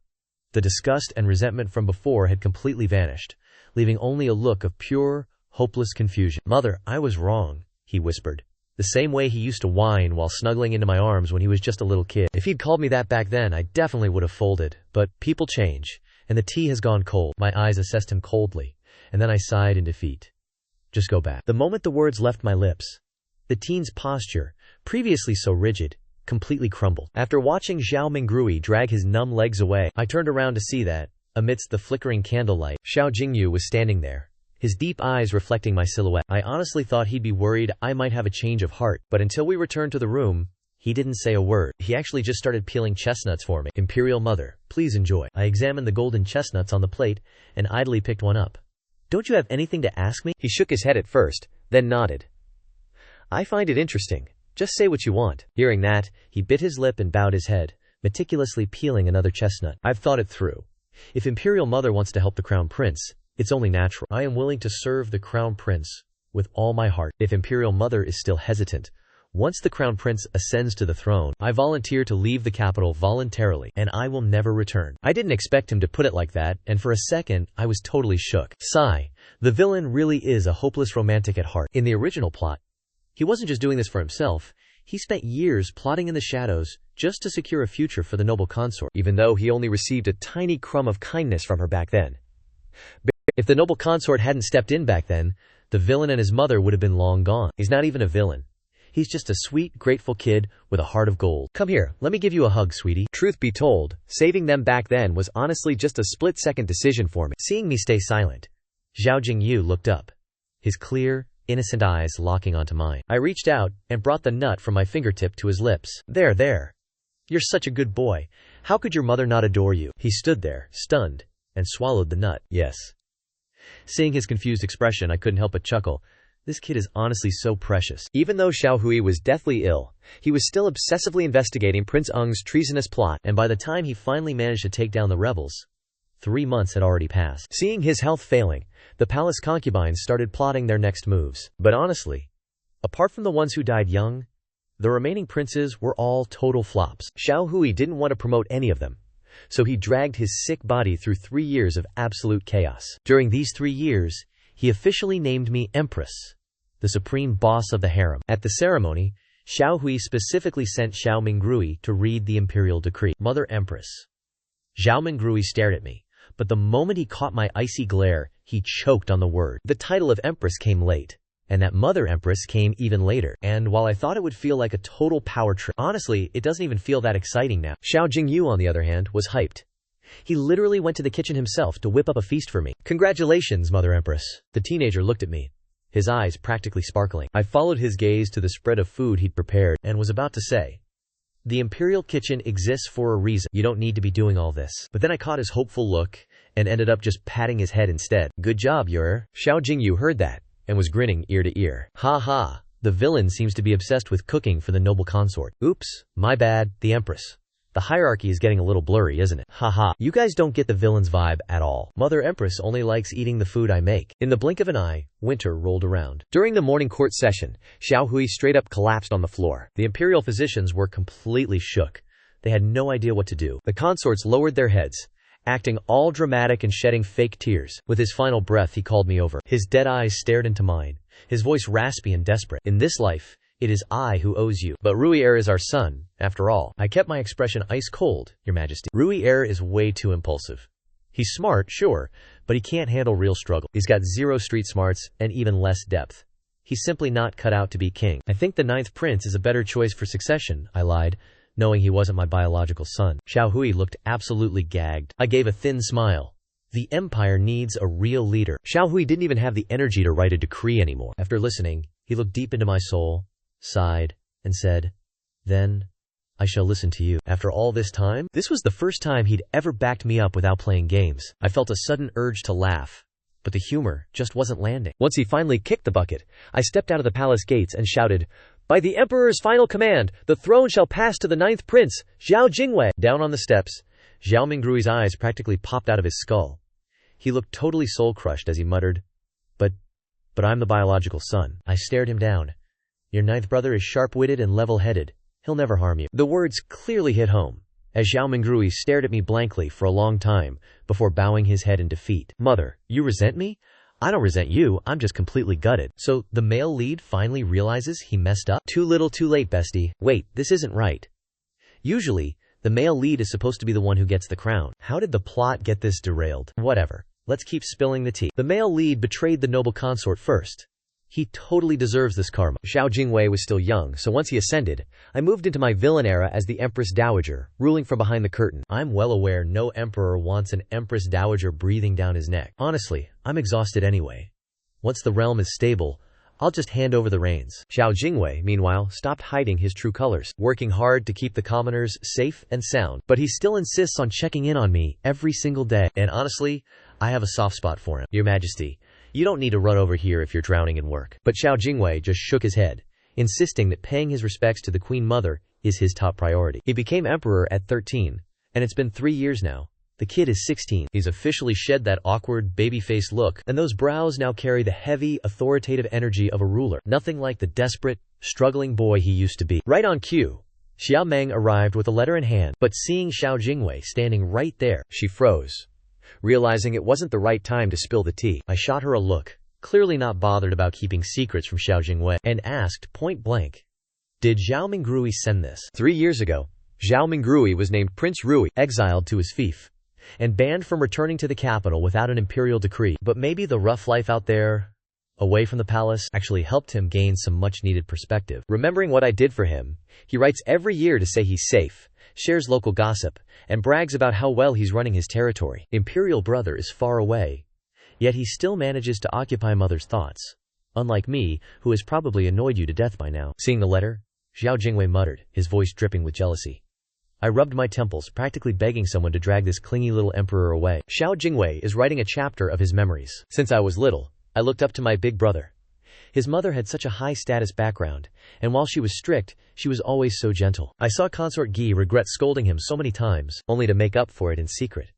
The disgust and resentment from before had completely vanished, leaving only a look of pure, hopeless confusion. "Mother, I was wrong," he whispered, the same way he used to whine while snuggling into my arms when he was just a little kid. If he'd called me that back then, I definitely would have folded, but people change, and the tea has gone cold. My eyes assessed him coldly, and then I sighed in defeat. "Just go back." The moment the words left my lips, the teen's posture, previously so rigid, completely crumbled. After watching Zhao Mingrui drag his numb legs away, I turned around to see that, amidst the flickering candlelight, Xiao Jingyu was standing there, his deep eyes reflecting my silhouette. I honestly thought he'd be worried I might have a change of heart, but until we returned to the room, he didn't say a word. He actually just started peeling chestnuts for me. "Imperial Mother, please enjoy." I examined the golden chestnuts on the plate and idly picked one up. "Don't you have anything to ask me?" He shook his head at first, then nodded. "I find it interesting. Just say what you want." Hearing that, he bit his lip and bowed his head, meticulously peeling another chestnut. "I've thought it through. If Imperial Mother wants to help the Crown Prince, it's only natural. I am willing to serve the Crown Prince with all my heart. If Imperial Mother is still hesitant, once the Crown Prince ascends to the throne, I volunteer to leave the capital voluntarily, and I will never return." I didn't expect him to put it like that, and for a second, I was totally shook. Sigh. The villain really is a hopeless romantic at heart. In the original plot, he wasn't just doing this for himself. He spent years plotting in the shadows just to secure a future for the noble consort, even though he only received a tiny crumb of kindness from her back then. If the noble consort hadn't stepped in back then, the villain and his mother would have been long gone. He's not even a villain. He's just a sweet, grateful kid with a heart of gold. "Come here, let me give you a hug, sweetie." Truth be told, saving them back then was honestly just a split-second decision for me. Seeing me stay silent, Zhao Jingyu looked up, his clear, innocent eyes locking onto mine. I reached out and brought the nut from my fingertip to his lips. There. You're such a good boy. How could your mother not adore you?" He stood there, stunned, and swallowed the nut. "Yes." Seeing his confused expression, I couldn't help but chuckle. This kid is honestly so precious. Even though Xiao Hui was deathly ill, he was still obsessively investigating Prince Ung's treasonous plot, and by the time he finally managed to take down the rebels, 3 months had already passed. Seeing his health failing, the palace concubines started plotting their next moves. But honestly, apart from the ones who died young, the remaining princes were all total flops. Xiao Hui didn't want to promote any of them, so he dragged his sick body through 3 years of absolute chaos. During these 3 years, he officially named me Empress, the supreme boss of the harem. At the ceremony, Xiao Hui specifically sent Zhao Mingrui to read the imperial decree. "Mother Empress." Zhao Mingrui stared at me, but the moment he caught my icy glare, he choked on the word. The title of Empress came late, and that Mother Empress came even later. And while I thought it would feel like a total power trip, honestly, it doesn't even feel that exciting now. Xiao Jingyu, on the other hand, was hyped. He literally went to the kitchen himself to whip up a feast for me. Congratulations, Mother Empress. The teenager looked at me, his eyes practically sparkling. I followed his gaze to the spread of food he'd prepared and was about to say, the Imperial kitchen exists for a reason. You don't need to be doing all this. But then I caught his hopeful look and ended up just patting his head instead. Good job, Heir. Xiao Jingyu heard that and was grinning ear to ear. Ha ha, the villain seems to be obsessed with cooking for the noble consort. Oops, my bad, the Empress. The hierarchy is getting a little blurry, isn't it? Haha, you guys don't get the villain's vibe at all. Mother Empress only likes eating the food I make. In the blink of an eye, winter rolled around. During the morning court session, Xiao Hui straight up collapsed on the floor. The imperial physicians were completely shook. They had no idea what to do. The consorts lowered their heads, acting all dramatic and shedding fake tears. With his final breath, he called me over. His dead eyes stared into mine, his voice raspy and desperate. In this life, it is I who owes you. But Heir is our son, after all. I kept my expression ice cold, Your Majesty. Heir is way too impulsive. He's smart, sure, but he can't handle real struggle. He's got zero street smarts and even less depth. He's simply not cut out to be king. I think the 9th prince is a better choice for succession, I lied, knowing he wasn't my biological son. Xiao Hui looked absolutely gagged. I gave a thin smile. The empire needs a real leader. Xiao Hui didn't even have the energy to write a decree anymore. After listening, he looked deep into my soul, sighed, and said, then, I shall listen to you. After all this time? This was the first time he'd ever backed me up without playing games. I felt a sudden urge to laugh, but the humor just wasn't landing. Once he finally kicked the bucket, I stepped out of the palace gates and shouted, by the Emperor's final command, the throne shall pass to the 9th prince, Xiao Jingwei. Down on the steps, Zhao Mingrui's eyes practically popped out of his skull. He looked totally soul-crushed as he muttered, but I'm the biological son. I stared him down. Your 9th brother is sharp-witted and level-headed. He'll never harm you. The words clearly hit home, as Zhao Mingrui stared at me blankly for a long time before bowing his head in defeat. Mother, you resent me? I don't resent you, I'm just completely gutted. So, the male lead finally realizes he messed up? Too little too late, bestie. Wait, this isn't right. Usually, the male lead is supposed to be the one who gets the crown. How did the plot get this derailed? Whatever. Let's keep spilling the tea. The male lead betrayed the noble consort first. He totally deserves this karma. Xiao Jingwei was still young, so once he ascended, I moved into my villain era as the Empress Dowager, ruling from behind the curtain. I'm well aware no emperor wants an Empress Dowager breathing down his neck. Honestly, I'm exhausted anyway. Once the realm is stable, I'll just hand over the reins. Xiao Jingwei, meanwhile, stopped hiding his true colors, working hard to keep the commoners safe and sound. But he still insists on checking in on me every single day. And honestly, I have a soft spot for him. Your Majesty, you don't need to run over here if you're drowning in work. But Xiao Jingwei just shook his head, insisting that paying his respects to the Queen Mother is his top priority. He became emperor at 13, and it's been 3 years now. The kid is 16. He's officially shed that awkward, baby-faced look, and those brows now carry the heavy, authoritative energy of a ruler. Nothing like the desperate, struggling boy he used to be. Right on cue, Xia Meng arrived with a letter in hand, but seeing Xiao Jingwei standing right there, she froze. Realizing it wasn't the right time to spill the tea, I shot her a look, clearly not bothered about keeping secrets from Xiao Jingwei, and asked point blank, did Zhao Mingrui send this? 3 years ago, Zhao Mingrui was named Prince Rui, exiled to his fief, and banned from returning to the capital without an imperial decree. But maybe the rough life out there, away from the palace, actually helped him gain some much-needed perspective. Remembering what I did for him, he writes every year to say he's safe, shares local gossip, and brags about how well he's running his territory. Imperial brother is far away, yet he still manages to occupy mother's thoughts. Unlike me, who has probably annoyed you to death by now. Seeing the letter, Xiao Jingwei muttered, his voice dripping with jealousy. I rubbed my temples, practically begging someone to drag this clingy little emperor away. Xiao Jingwei is writing a chapter of his memories. Since I was little, I looked up to my big brother. His mother had such a high-status background, and while she was strict, she was always so gentle. I saw Consort Guy regret scolding him so many times, only to make up for it in secret.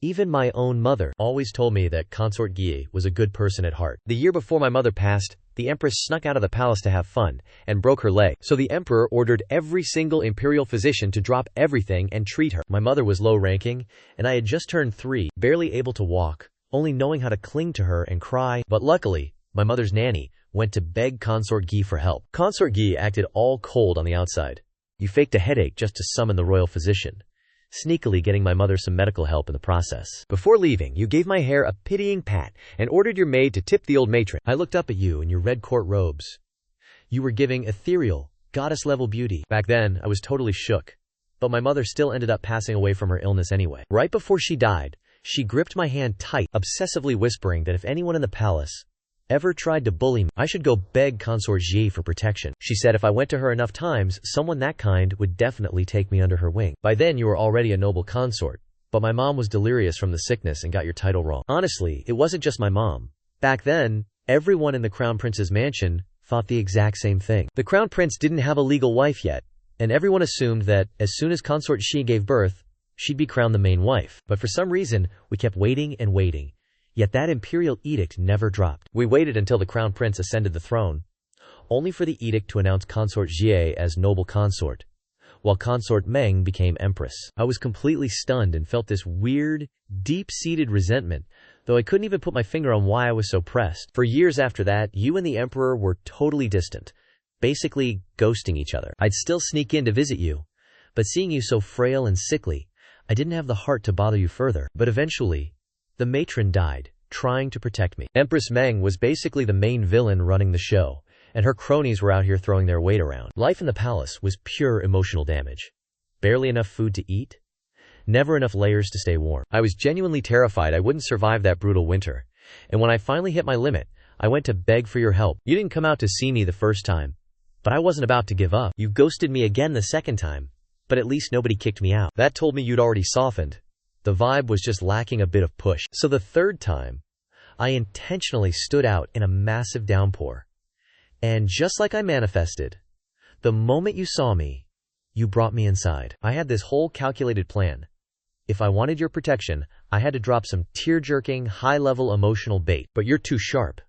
Even my own mother always told me that Consort Guy was a good person at heart. The year before my mother passed, the Empress snuck out of the palace to have fun, and broke her leg. So the Emperor ordered every single imperial physician to drop everything and treat her. My mother was low-ranking, and I had just turned 3, barely able to walk, only knowing how to cling to her and cry. But luckily, my mother's nanny went to beg Consort Guy for help. Consort Guy acted all cold on the outside. You faked a headache just to summon the royal physician. sneakily getting my mother some medical help in the process. Before leaving, you gave my hair a pitying pat and ordered your maid to tip the old matron. I looked up at you in your red court robes. You were giving ethereal, goddess-level beauty. Back then, I was totally shook. But my mother still ended up passing away from her illness anyway. Right before she died, she gripped my hand tight, obsessively whispering that if anyone in the palace ever tried to bully me, I should go beg Consort Xie for protection. She said if I went to her enough times, someone that kind would definitely take me under her wing. By then you were already a noble consort, but my mom was delirious from the sickness and got your title wrong. Honestly, it wasn't just my mom. Back then, everyone in the Crown Prince's mansion thought the exact same thing. The Crown Prince didn't have a legal wife yet, and everyone assumed that as soon as Consort Xie gave birth, she'd be crowned the main wife. But for some reason, we kept waiting and waiting. Yet that imperial edict never dropped. We waited until the Crown Prince ascended the throne, only for the edict to announce Consort Xie as noble consort, while Consort Meng became Empress. I was completely stunned and felt this weird, deep-seated resentment, though I couldn't even put my finger on why I was so pressed. For years after that, you and the Emperor were totally distant, basically ghosting each other. I'd still sneak in to visit you, but seeing you so frail and sickly, I didn't have the heart to bother you further. But eventually, the matron died, trying to protect me. Empress Meng was basically the main villain running the show, and her cronies were out here throwing their weight around. Life in the palace was pure emotional damage. Barely enough food to eat, never enough layers to stay warm. I was genuinely terrified I wouldn't survive that brutal winter, and when I finally hit my limit, I went to beg for your help. You didn't come out to see me the first time, but I wasn't about to give up. You ghosted me again the second time, but at least nobody kicked me out. That told me you'd already softened. The vibe was just lacking a bit of push. So the third time, I intentionally stood out in a massive downpour. And just like I manifested, the moment you saw me, you brought me inside. I had this whole calculated plan. If I wanted your protection, I had to drop some tear-jerking, high-level emotional bait. But you're too sharp.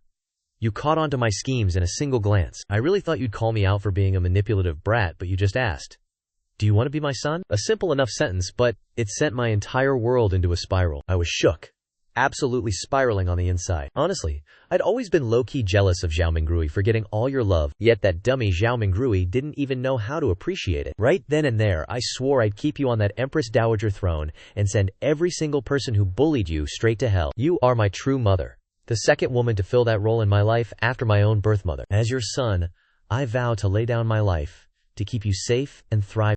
You caught on to my schemes in a single glance. I really thought you'd call me out for being a manipulative brat, but you just asked, "Do you want to be my son?" A simple enough sentence, but it sent my entire world into a spiral. I was shook, absolutely spiraling on the inside. Honestly, I'd always been low-key jealous of Zhao Mingrui for getting all your love, yet that dummy Zhao Mingrui didn't even know how to appreciate it. Right then and there, I swore I'd keep you on that Empress Dowager throne and send every single person who bullied you straight to hell. You are my true mother, the second woman to fill that role in my life after my own birth mother. As your son, I vow to lay down my life to keep you safe and thrive.